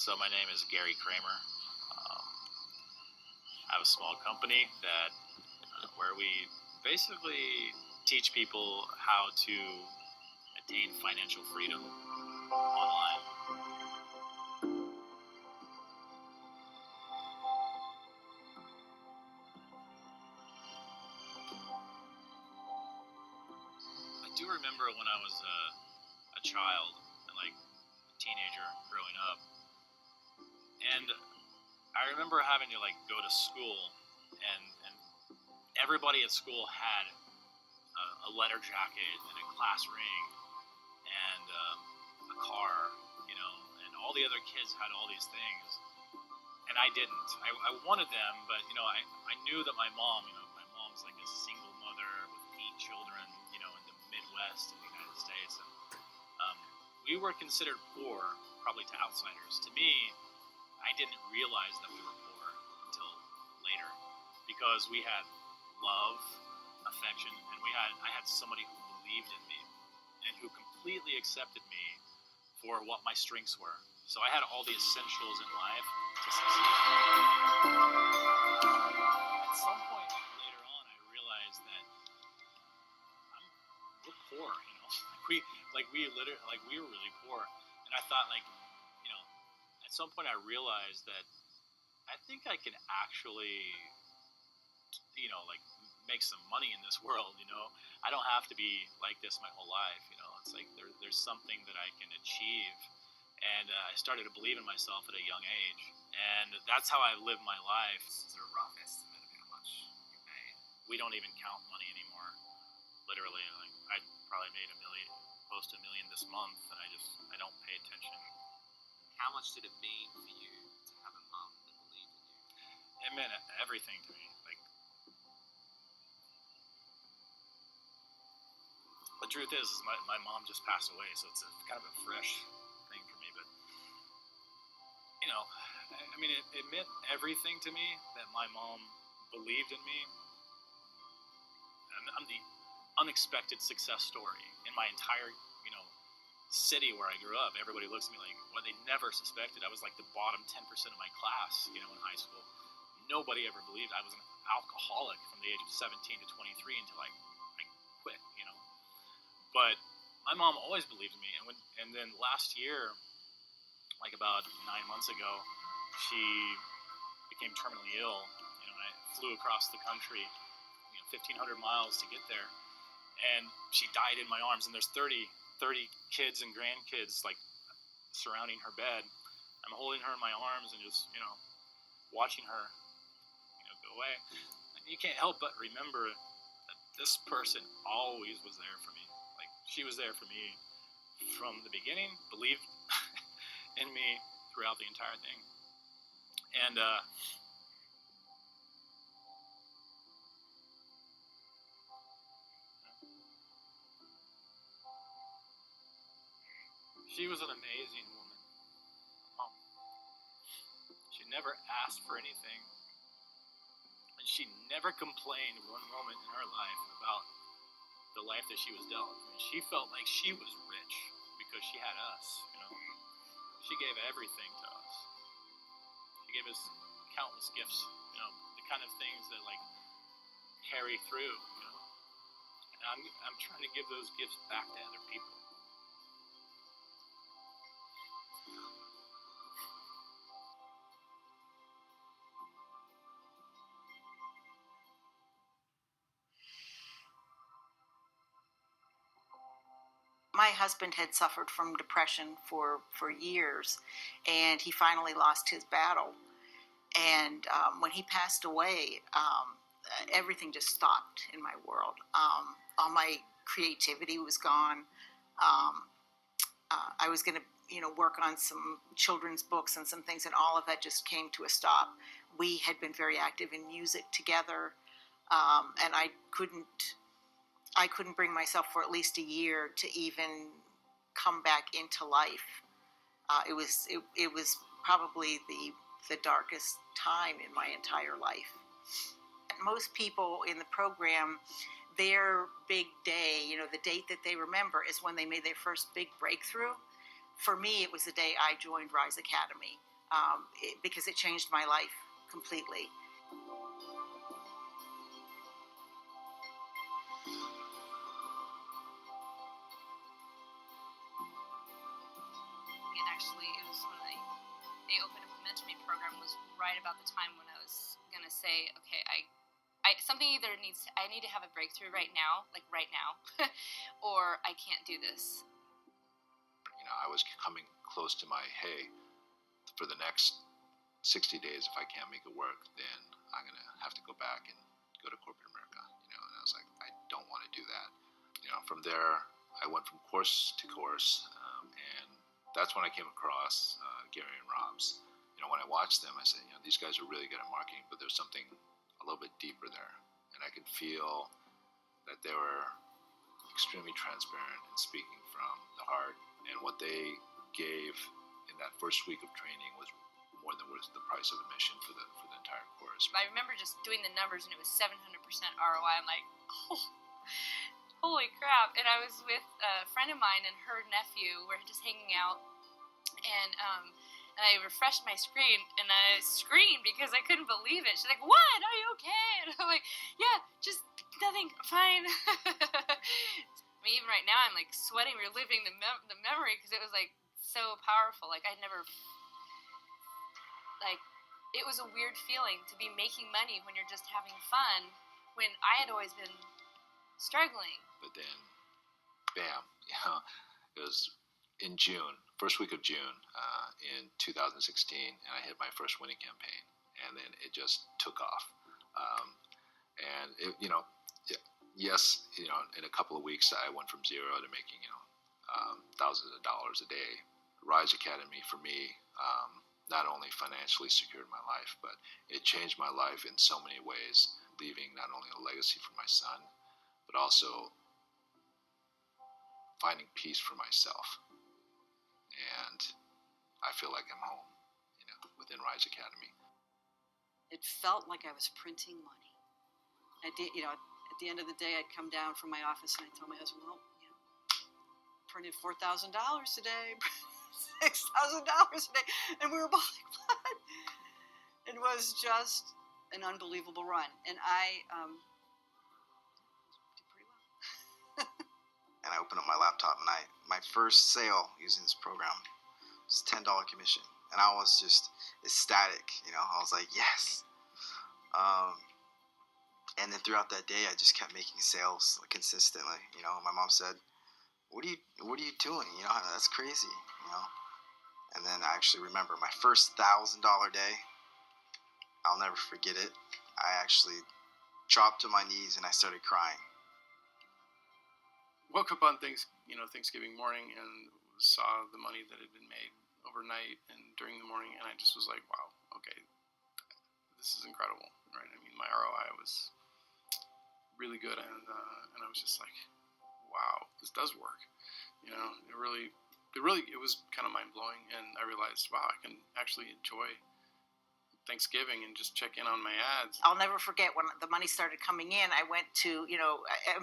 So my name is Gary Kramer. I have a small company that where we basically teach people how to attain financial freedom online. I do remember when I was a child and like a teenager growing up, and I remember having to like go to school, and everybody at school had a leather jacket and a class ring and a car, and all the other kids had all these things, and I didn't. I wanted them, but I knew that my mom's like a single mother with 8 children, in the Midwest of the United States, and we were considered poor, probably to outsiders. To me, I didn't realize that we were poor until later, because we had love, affection, and I had somebody who believed in me and who completely accepted me for what my strengths were. So I had all the essentials in life to succeed. At some point later on, I realized that we're poor, we were really poor, and I thought, at some point I realized that I think I can actually, make some money in this world. I don't have to be like this my whole life. It's like there's something that I can achieve, and I started to believe in myself at a young age, and that's how I live my life. Is there a rough estimate of how much you made? We don't even count money anymore. Literally, I probably made close to $1 million this month, and I don't pay attention. How much did it mean for you to have a mum that believed in you? It meant everything to me. The truth is my mom just passed away, so it's kind of a fresh thing for me. But it meant everything to me that my mom believed in me. I'm the unexpected success story in my entire city where I grew up. Everybody looks at me like, well, they never suspected. I was like the bottom 10% of my class, in high school. Nobody ever believed I was an alcoholic from the age of 17 to 23 until I quit, But my mom always believed in me, and then last year, like about 9 months ago, she became terminally ill. I flew across the country, 1,500 miles to get there, and she died in my arms. And there's 30 kids and grandkids like surrounding her bed. I'm holding her in my arms and just watching her go away. And you can't help but remember that this person always was there for me. Like, she was there for me from the beginning, believed in me throughout the entire thing. And she was an amazing woman. She never asked for anything, and she never complained one moment in her life about the life that she was dealt. She felt like she was rich because she had us. She gave everything to us. She gave us countless gifts. The kind of things that carry through. And I'm trying to give those gifts back to other people. My husband had suffered from depression for years, and he finally lost his battle. And when he passed away, everything just stopped in my world. All my creativity was gone. I was going to work on some children's books and some things, and all of that just came to a stop. We had been very active in music together, and I couldn't bring myself for at least a year to even come back into life. It was probably the darkest time in my entire life. Most people in the program, their big day, the date that they remember is when they made their first big breakthrough. For me, it was the day I joined Rise Academy. because it changed my life completely. And actually, it was when they opened up the Mentor Me program was right about the time when I was gonna say, okay, something either I need to have a breakthrough right now, like right now, or I can't do this. I was coming close to my, hey, for the next 60 days, if I can't make it work, then I'm going to have to go back and go to corporate America, and I was like, I don't want to do that. From there, I went from course to course, and that's when I came across Gary and Rob's. When I watched them, I said, these guys are really good at marketing, but there's something a little bit deeper there. And I could feel that they were extremely transparent and speaking from the heart. And what they gave in that first week of training was more than worth the price of admission for the entire course. I remember just doing the numbers, and it was 700% ROI. I'm like, oh, holy crap. And I was with a friend of mine and her nephew. We're just hanging out, and I refreshed my screen, and I screamed because I couldn't believe it. She's like, what? Are you okay? And I'm like, yeah, just nothing, fine. I mean, even right now, I'm like sweating, reliving the memory, because it was like so powerful. Like, I'd never, like, it was a weird feeling to be making money when you're just having fun, when I had always been struggling. But then, bam, it was in June, first week of June in 2016, and I hit my first winning campaign, and then it just took off. And yes, in a couple of weeks, I went from zero to making thousands of dollars a day. Rise Academy for me not only financially secured my life, but it changed my life in so many ways, leaving not only a legacy for my son, but also finding peace for myself. And I feel like I'm home, within Rise Academy. It felt like I was printing money. I did, at the end of the day, I'd come down from my office and I'd tell my husband, well, printed $4,000 today, $6,000 a day. And we were both like, what? It was just an unbelievable run. And I did pretty well. And I opened up my laptop, and my first sale using this program was $10 commission. And I was just ecstatic, I was like, yes. And then throughout that day, I just kept making sales consistently. My mom said, what are you doing? That's crazy, And then I actually remember my first $1,000 day. I'll never forget it. I actually dropped to my knees and I started crying. Woke up on Thanksgiving morning and saw the money that had been made overnight and during the morning, and I just was like, wow, okay, this is incredible, right? I mean, my ROI was really good, and I was just like, wow, this does work. It was kind of mind-blowing, and I realized, wow, I can actually enjoy Thanksgiving and just check in on my ads. I'll never forget when the money started coming in. I went to,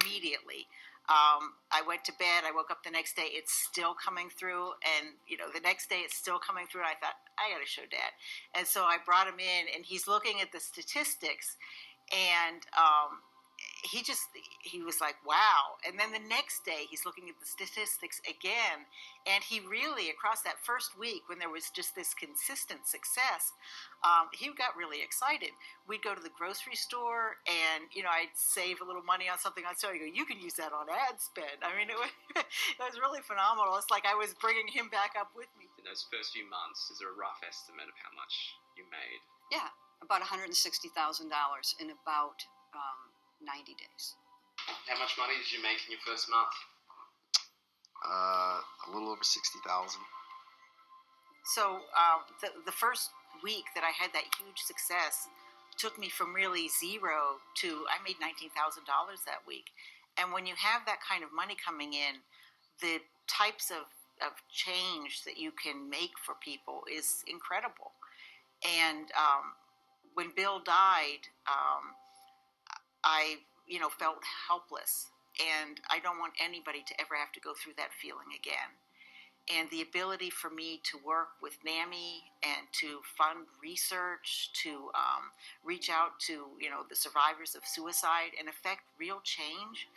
immediately. I went to bed. I woke up the next day. It's still coming through. And, the next day it's still coming through. And I thought, I got to show Dad. And so I brought him in, and he's looking at the statistics. And he was like, wow. And then the next day he's looking at the statistics again. And he really, across that first week when there was just this consistent success, he got really excited. We'd go to the grocery store and, I'd save a little money on something. I'd say, you can use that on ad spend. I mean, it was really phenomenal. It's like I was bringing him back up with me. In those first few months, is there a rough estimate of how much you made? Yeah, about $160,000 in about 90 days. How much money did you make in your first month? A little over 60,000. So the first week that I had that huge success took me from really zero to, I made $19,000 that week. And when you have that kind of money coming in, the types of change that you can make for people is incredible. And when Bill died, I felt helpless, and I don't want anybody to ever have to go through that feeling again. and the ability for me to work with NAMI and to fund research, to reach out to the survivors of suicide and affect real change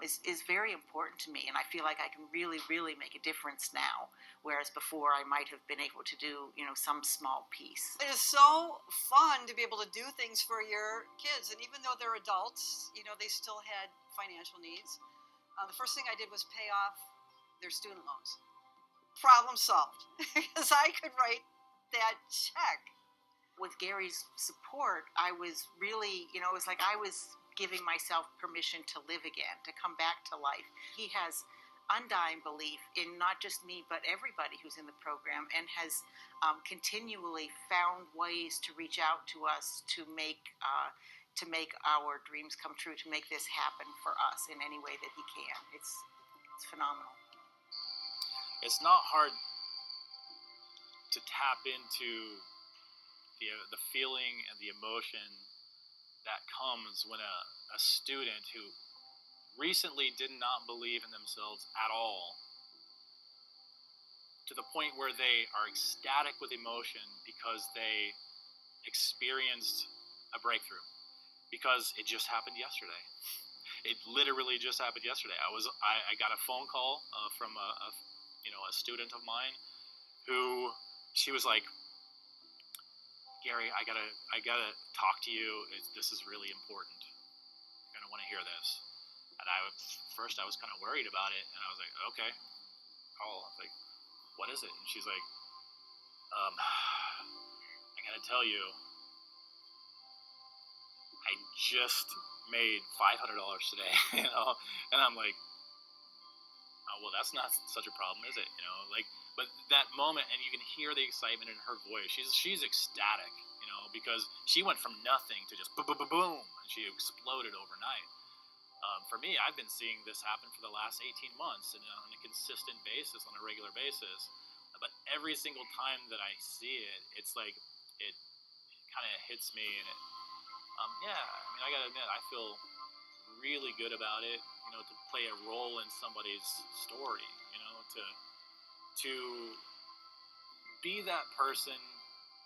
is very important to me. And I feel like I can really, really make a difference now, whereas before I might have been able to do some small piece. It is so fun to be able to do things for your kids, and even though they're adults, they still had financial needs. The first thing I did was pay off their student loans. Problem solved, because I could write that check. With Gary's support, I was really, it was like I was giving myself permission to live again, to come back to life. He has undying belief in not just me, but everybody who's in the program, and has continually found ways to reach out to us to make our dreams come true, to make this happen for us in any way that he can. It's phenomenal. It's not hard to tap into the feeling and the emotion that comes when a student who recently did not believe in themselves at all, to the point where they are ecstatic with emotion because they experienced a breakthrough, because it just happened yesterday. It literally just happened yesterday. I got a phone call from a student of mine who, she was like, Gary, I gotta talk to you. This is really important. You're gonna want to hear this. And first I was kind of worried about it, and I was like, okay, call. I was like, what is it? And she's like, I gotta tell you, I just made $500 today, And I'm like, oh, well, that's not such a problem, is it? But that moment, and you can hear the excitement in her voice. She's ecstatic, because she went from nothing to just boom, boom, boom, boom, and she exploded overnight. For me, I've been seeing this happen for the last 18 months and on a consistent basis, on a regular basis. But every single time that I see it, it's like it kind of hits me, and it, I gotta admit, I feel really good about it. To play a role in somebody's story, to be that person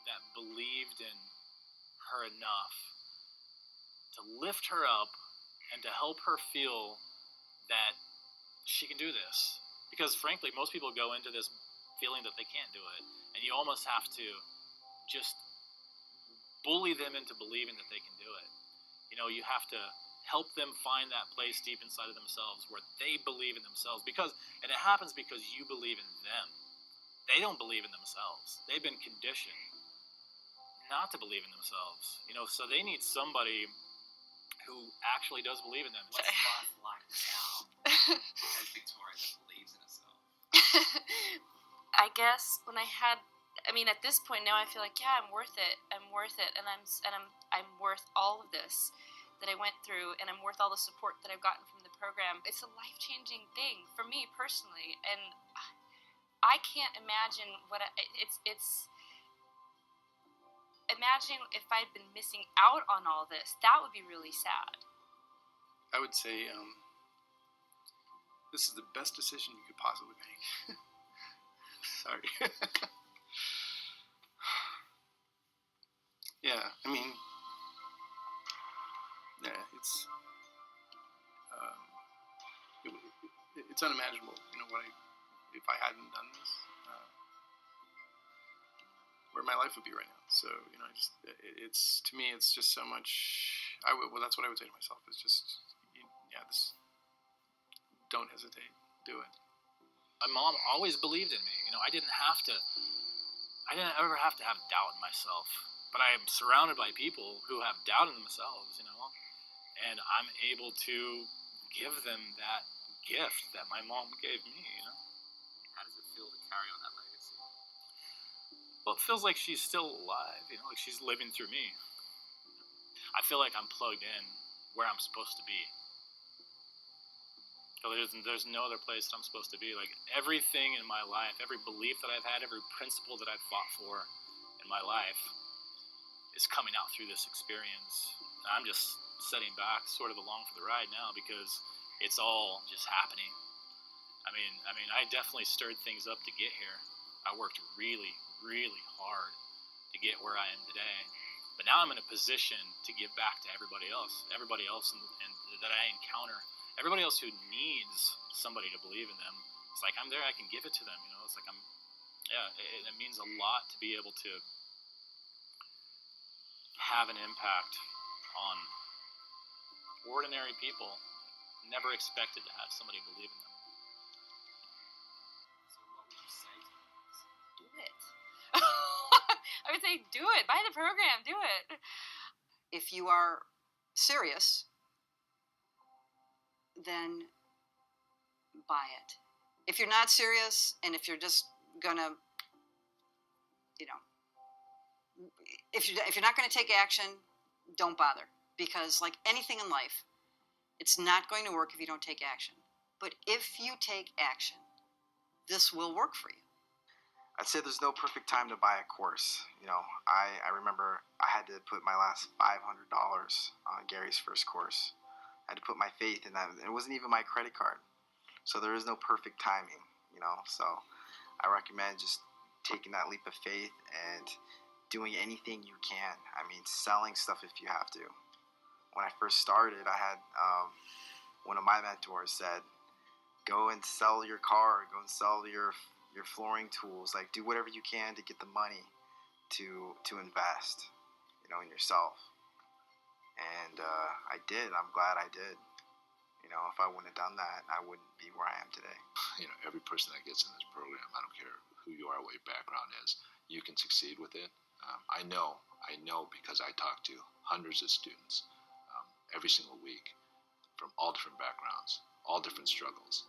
that believed in her enough to lift her up and to help her feel that she can do this. Because frankly, most people go into this feeling that they can't do it, and you almost have to just bully them into believing that they can do it. You have to help them find that place deep inside of themselves where they believe in themselves, and it happens because you believe in them. They don't believe in themselves. They've been conditioned not to believe in themselves, so they need somebody who actually does believe in them. What's life like now as Victoria that believes in herself? I guess at this point now I feel like, yeah, I'm worth it, and I'm worth all of this that I went through, and I'm worth all the support that I've gotten from the program. It's a life-changing thing for me personally, and I can't imagine imagine if I'd been missing out on all this. That would be really sad. I would say this is the best decision you could possibly make. Sorry. Yeah, it's unimaginable. If I hadn't done this, where my life would be right now. So it's to me, it's just so much. That's what I would say to myself. Is just, don't hesitate, do it. My mom always believed in me. I didn't ever have to have doubt in myself. But I am surrounded by people who have doubt in themselves, and I'm able to give them that gift that my mom gave me, How does it feel to carry on that legacy? Well, it feels like she's still alive, like she's living through me. I feel like I'm plugged in where I'm supposed to be. So there's no other place that I'm supposed to be. Like, everything in my life, every belief that I've had, every principle that I've fought for in my life is coming out through this experience. And I'm just sitting back, sort of along for the ride now, because it's all just happening. I definitely stirred things up to get here. I worked really, really hard to get where I am today. But now I'm in a position to give back to everybody else and that I encounter, everybody else who needs somebody to believe in them. It's like I'm there, I can give it to them. It's like it means a lot to be able to have an impact on ordinary people. Never expected to have somebody believe in them. So what would you say to them? Do it. I would say do it. Buy the program. Do it. If you are serious, then buy it. If you're not serious, and if you're just gonna, if you're not going to take action, don't bother, because like anything in life, it's not going to work if you don't take action. But if you take action, this will work for you. I'd say there's no perfect time to buy a course. I remember I had to put my last $500 on Gary's first course. I had to put my faith in that. It wasn't even my credit card. So there is no perfect timing, So I recommend just taking that leap of faith and doing anything you can. Selling stuff if you have to. When I first started, I had one of my mentors said, go and sell your car, go and sell your flooring tools, like do whatever you can to get the money to invest, in yourself. And I did. I'm glad I did. If I wouldn't have done that, I wouldn't be where I am today. Every person that gets in this program, I don't care who you are, what your background is, you can succeed with it. I know because I talk to hundreds of students every single week from all different backgrounds, all different struggles,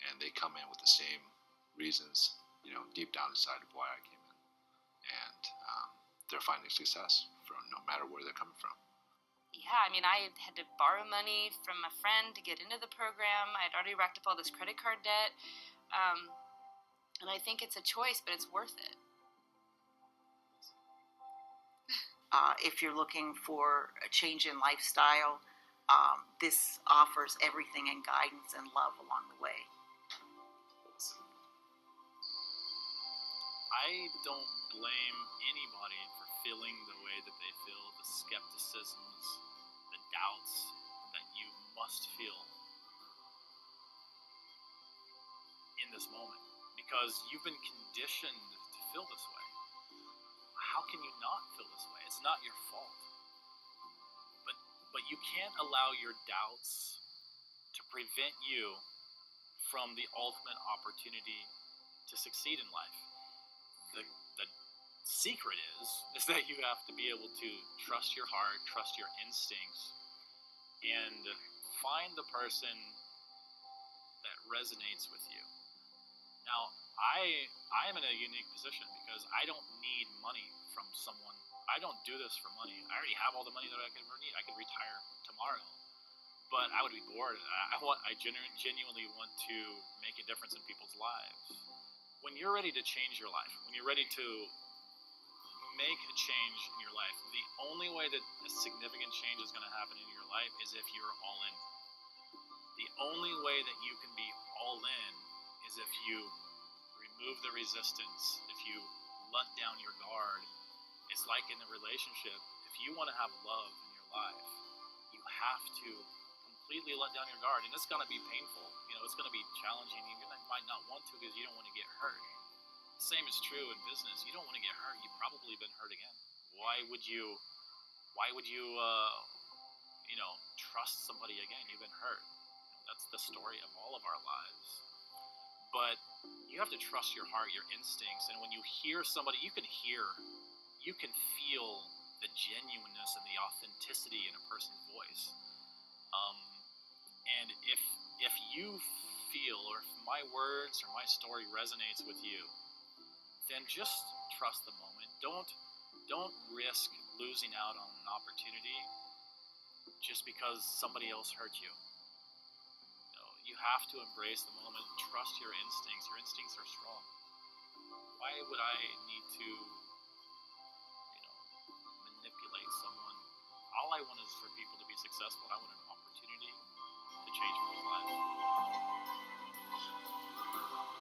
and they come in with the same reasons, deep down inside of why I came in, and they're finding success from no matter where they're coming from. Yeah, I had to borrow money from a friend to get into the program. I had already racked up all this credit card debt, and I think it's a choice, but it's worth it. If you're looking for a change in lifestyle, this offers everything and guidance and love along the way. I don't blame anybody for feeling the way that they feel, the skepticisms, the doubts that you must feel in this moment, because you've been conditioned to feel this way. How can you not feel this way? It's not your fault. But you can't allow your doubts to prevent you from the ultimate opportunity to succeed in life. The secret is that you have to be able to trust your heart, trust your instincts, and find the person that resonates with you. Now, I am in a unique position because I don't need money from someone. I don't do this for money. I already have all the money that I could ever need. I could retire tomorrow, but I would be bored. I genuinely want to make a difference in people's lives. When you're ready to change your life, when you're ready to make a change in your life, the only way that a significant change is going to happen in your life is if you're all in. The only way that you can be all in is if you remove the resistance, if you let down your guard. It's like in a relationship, if you want to have love in your life, you have to completely let down your guard, and it's going to be painful. It's going to be challenging. You might not want to because you don't want to get hurt. The same is true in business. You don't want to get hurt. You've probably been hurt again. Why would you trust somebody again? You've been hurt. That's the story of all of our lives. But you have to trust your heart, your instincts, and when you hear somebody, you can feel the genuineness and the authenticity in a person's voice. And if you feel, or if my words or my story resonates with you, then just trust the moment. Don't risk losing out on an opportunity just because somebody else hurt you. You have to embrace the moment. Trust your instincts. Your instincts are strong. Why would I need to, manipulate someone? All I want is for people to be successful. I want an opportunity to change people's lives.